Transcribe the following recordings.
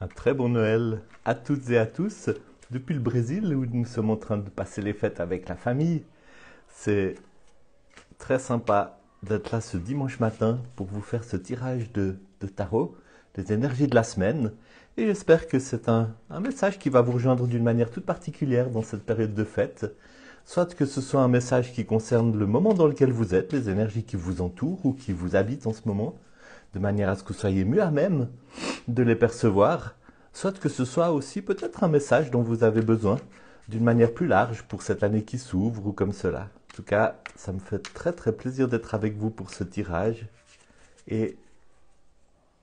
Un très bon Noël à toutes et à tous depuis le Brésil où nous sommes en train de passer les fêtes avec la famille. C'est très sympa d'être là ce dimanche matin pour vous faire ce tirage de tarot, des énergies de la semaine. Et j'espère que c'est un message qui va vous rejoindre d'une manière toute particulière dans cette période de fête. Soit que ce soit un message qui concerne le moment dans lequel vous êtes, les énergies qui vous entourent ou qui vous habitent en ce moment, de manière à ce que vous soyez mieux à même de les percevoir, soit que ce soit aussi peut-être un message dont vous avez besoin d'une manière plus large pour cette année qui s'ouvre ou comme cela. En tout cas, ça me fait très très plaisir d'être avec vous pour ce tirage et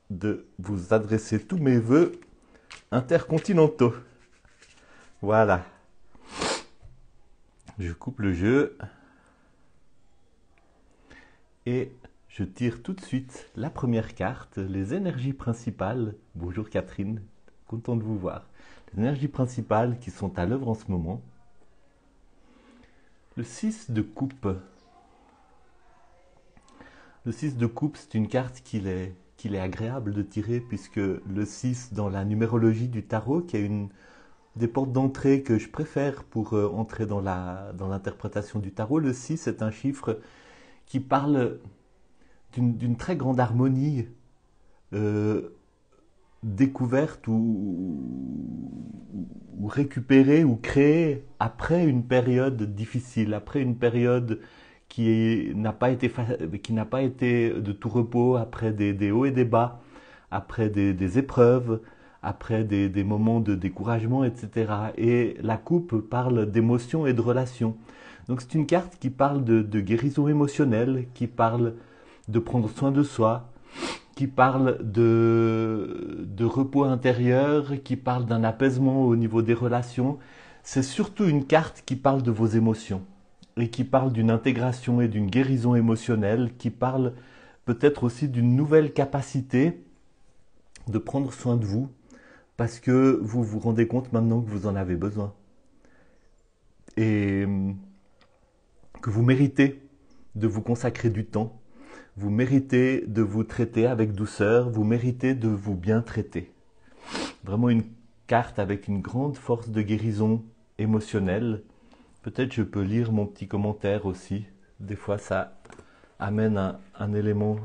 de vous adresser tous mes vœux intercontinentaux. Voilà. Je coupe le jeu et je tire tout de suite la première carte, les énergies principales. Bonjour Catherine, content de vous voir. Les énergies principales qui sont à l'œuvre en ce moment. Le 6 de coupe. Le 6 de coupe, c'est une carte qu'il est agréable de tirer puisque le 6 dans la numérologie du tarot, qui est une des portes d'entrée que je préfère pour entrer dans l'interprétation du tarot, le 6 est un chiffre qui parle d'une très grande harmonie découverte ou récupérée ou créée après une période difficile, après une période qui n'a pas été de tout repos, après des hauts et des bas, après des épreuves, après des moments de découragement, etc. Et la coupe parle d'émotions et de relations. Donc c'est une carte qui parle de guérison émotionnelle, qui parle de prendre soin de soi, qui parle de repos intérieur, qui parle d'un apaisement au niveau des relations. C'est surtout une carte qui parle de vos émotions et qui parle d'une intégration et d'une guérison émotionnelle, qui parle peut-être aussi d'une nouvelle capacité de prendre soin de vous parce que vous vous rendez compte maintenant que vous en avez besoin et que vous méritez de vous consacrer du temps. Vous méritez de vous traiter avec douceur, vous méritez de vous bien traiter. Vraiment une carte avec une grande force de guérison émotionnelle. Peut-être je peux lire mon petit commentaire aussi. Des fois ça amène un élément.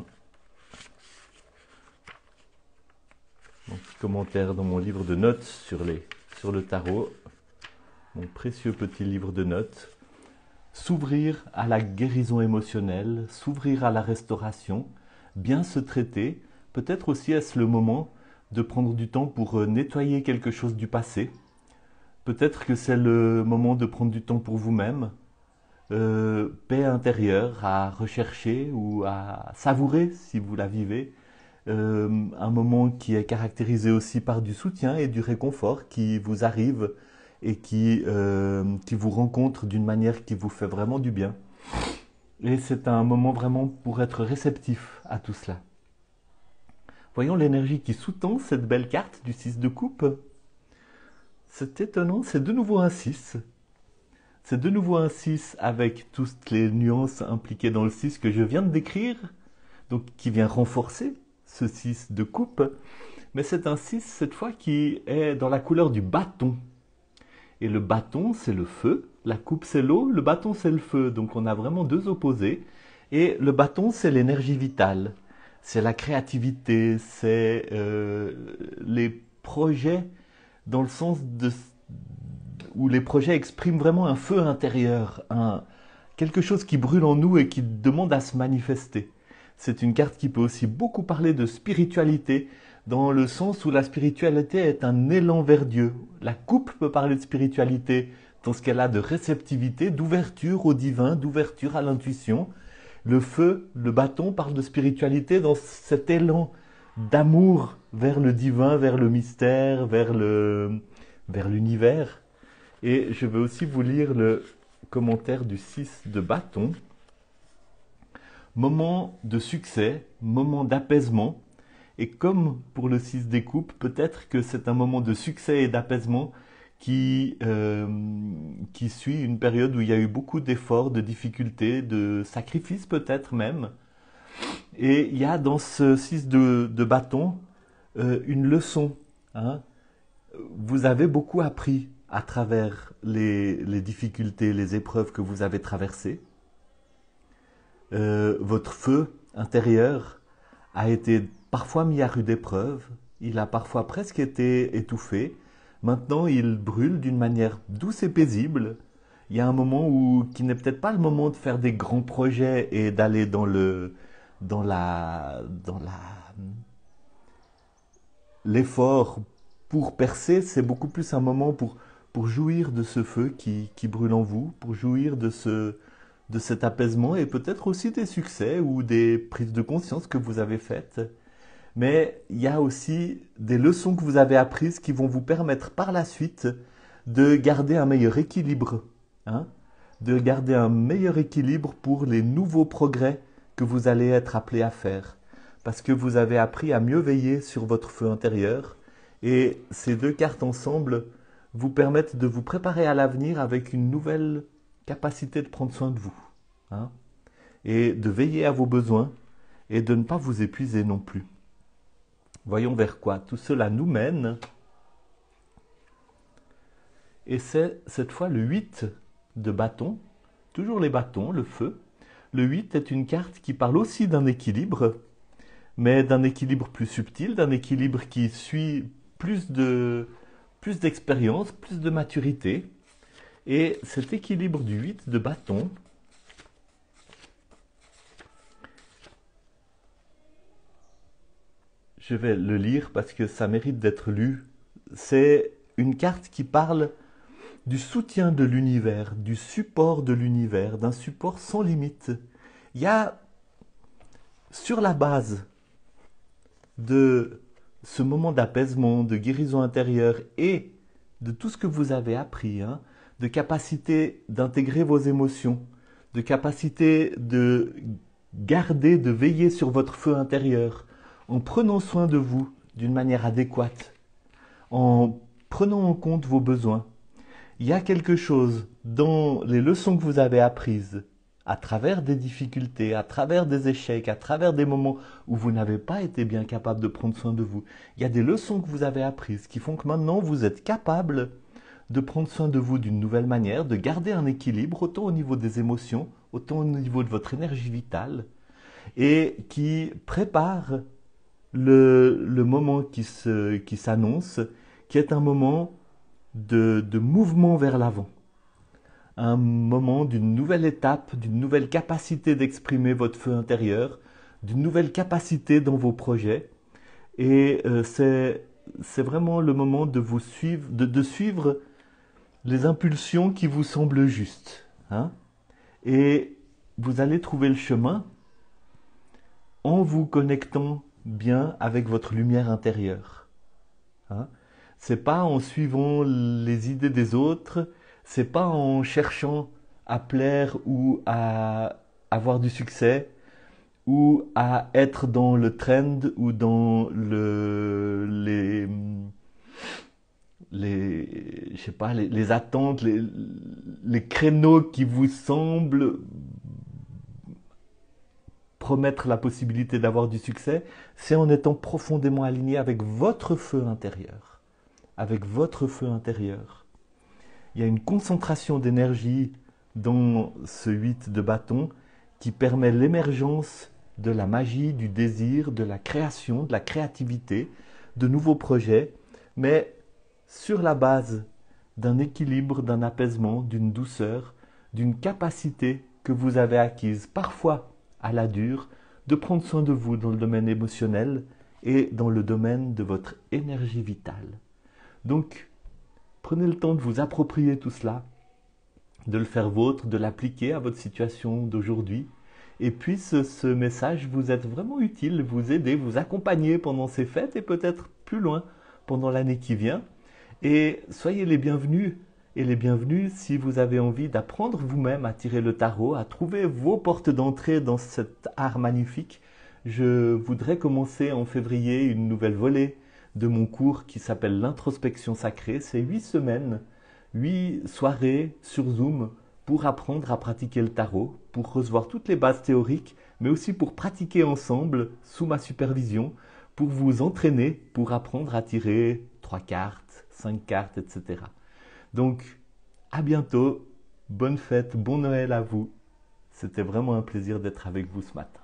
Mon petit commentaire dans mon livre de notes sur le tarot. Mon précieux petit livre de notes. S'ouvrir à la guérison émotionnelle, s'ouvrir à la restauration, bien se traiter. Peut-être aussi est-ce le moment de prendre du temps pour nettoyer quelque chose du passé. Peut-être que c'est le moment de prendre du temps pour vous-même. Paix intérieure à rechercher ou à savourer si vous la vivez. Un moment qui est caractérisé aussi par du soutien et du réconfort qui vous arrive et qui vous rencontre d'une manière qui vous fait vraiment du bien. Et c'est un moment vraiment pour être réceptif à tout cela. Voyons l'énergie qui sous-tend cette belle carte du 6 de coupe. C'est étonnant, c'est de nouveau un 6. C'est de nouveau un 6 avec toutes les nuances impliquées dans le 6 que je viens de décrire, donc qui vient renforcer ce 6 de coupe. Mais c'est un 6 cette fois qui est dans la couleur du bâton. Et le bâton, c'est le feu, la coupe, c'est l'eau, le bâton, c'est le feu. Donc on a vraiment deux opposés. Et le bâton, c'est l'énergie vitale, c'est la créativité, c'est les projets dans le sens où les projets expriment vraiment un feu intérieur, quelque chose qui brûle en nous et qui demande à se manifester. C'est une carte qui peut aussi beaucoup parler de spiritualité, dans le sens où la spiritualité est un élan vers Dieu. La coupe peut parler de spiritualité dans ce qu'elle a de réceptivité, d'ouverture au divin, d'ouverture à l'intuition. Le feu, le bâton parle de spiritualité dans cet élan d'amour vers le divin, vers le mystère, vers l'univers. Et je vais aussi vous lire le commentaire du 6 de bâton. Moment de succès, moment d'apaisement. Et comme pour le 6 des coupes, peut-être que c'est un moment de succès et d'apaisement qui suit une période où il y a eu beaucoup d'efforts, de difficultés, de sacrifices peut-être même. Et il y a dans ce 6 de bâton une leçon hein. Vous avez beaucoup appris à travers les difficultés, les épreuves que vous avez traversées. Votre feu intérieur a été parfois mis à rude épreuve, il a parfois presque été étouffé. Maintenant, il brûle d'une manière douce et paisible. Il y a un moment qui n'est peut-être pas le moment de faire des grands projets et d'aller dans l'effort pour percer. C'est beaucoup plus un moment pour jouir de ce feu qui brûle en vous, pour jouir de cet apaisement et peut-être aussi des succès ou des prises de conscience que vous avez faites. Mais il y a aussi des leçons que vous avez apprises qui vont vous permettre par la suite de garder un meilleur équilibre, hein, de garder un meilleur équilibre pour les nouveaux progrès que vous allez être appelés à faire. Parce que vous avez appris à mieux veiller sur votre feu intérieur. Et ces deux cartes ensemble vous permettent de vous préparer à l'avenir avec une nouvelle capacité de prendre soin de vous, hein, et de veiller à vos besoins et de ne pas vous épuiser non plus. Voyons vers quoi tout cela nous mène. Et c'est cette fois le 8 de bâton, toujours les bâtons, le feu. Le 8 est une carte qui parle aussi d'un équilibre, mais d'un équilibre plus subtil, d'un équilibre qui suit plus d'expérience, plus de maturité. Et cet équilibre du 8 de bâton, je vais le lire parce que ça mérite d'être lu. C'est une carte qui parle du soutien de l'univers, du support de l'univers, d'un support sans limite. Il y a, sur la base de ce moment d'apaisement, de guérison intérieure et de tout ce que vous avez appris, hein, de capacité d'intégrer vos émotions, de capacité de garder, de veiller sur votre feu intérieur, en prenant soin de vous d'une manière adéquate, en prenant en compte vos besoins. Il y a quelque chose dans les leçons que vous avez apprises, à travers des difficultés, à travers des échecs, à travers des moments où vous n'avez pas été bien capable de prendre soin de vous. Il y a des leçons que vous avez apprises qui font que maintenant vous êtes capable de prendre soin de vous d'une nouvelle manière, de garder un équilibre autant au niveau des émotions, autant au niveau de votre énergie vitale, et qui prépare le moment qui s'annonce, qui est un moment de mouvement vers l'avant. Un moment d'une nouvelle étape, d'une nouvelle capacité d'exprimer votre feu intérieur, d'une nouvelle capacité dans vos projets. Et c'est vraiment le moment de vous suivre, de suivre les impulsions qui vous semblent justes, hein. Et vous allez trouver le chemin en vous connectant bien avec votre lumière intérieure, hein. C'est pas en suivant les idées des autres, c'est pas en cherchant à plaire ou à avoir du succès ou à être dans le trend ou dans je sais pas, les attentes, les créneaux qui vous semblent promettre la possibilité d'avoir du succès. C'est en étant profondément aligné avec votre feu intérieur. Avec votre feu intérieur. Il y a une concentration d'énergie dans ce 8 de bâton qui permet l'émergence de la magie, du désir, de la création, de la créativité, de nouveaux projets, mais sur la base d'un équilibre, d'un apaisement, d'une douceur, d'une capacité que vous avez acquise parfois à la dure, de prendre soin de vous dans le domaine émotionnel et dans le domaine de votre énergie vitale. Donc, prenez le temps de vous approprier tout cela, de le faire vôtre, de l'appliquer à votre situation d'aujourd'hui. Et puis ce message vous est vraiment utile, vous aider, vous accompagner pendant ces fêtes et peut-être plus loin pendant l'année qui vient. Et soyez les bienvenus et les bienvenues si vous avez envie d'apprendre vous-même à tirer le tarot, à trouver vos portes d'entrée dans cet art magnifique. Je voudrais commencer en février une nouvelle volée de mon cours qui s'appelle l'introspection sacrée. C'est 8 semaines, 8 soirées sur Zoom pour apprendre à pratiquer le tarot, pour recevoir toutes les bases théoriques, mais aussi pour pratiquer ensemble sous ma supervision, pour vous entraîner, pour apprendre à tirer 3 cartes, 5 cartes, etc. Donc, à bientôt. Bonne fête, bon Noël à vous. C'était vraiment un plaisir d'être avec vous ce matin.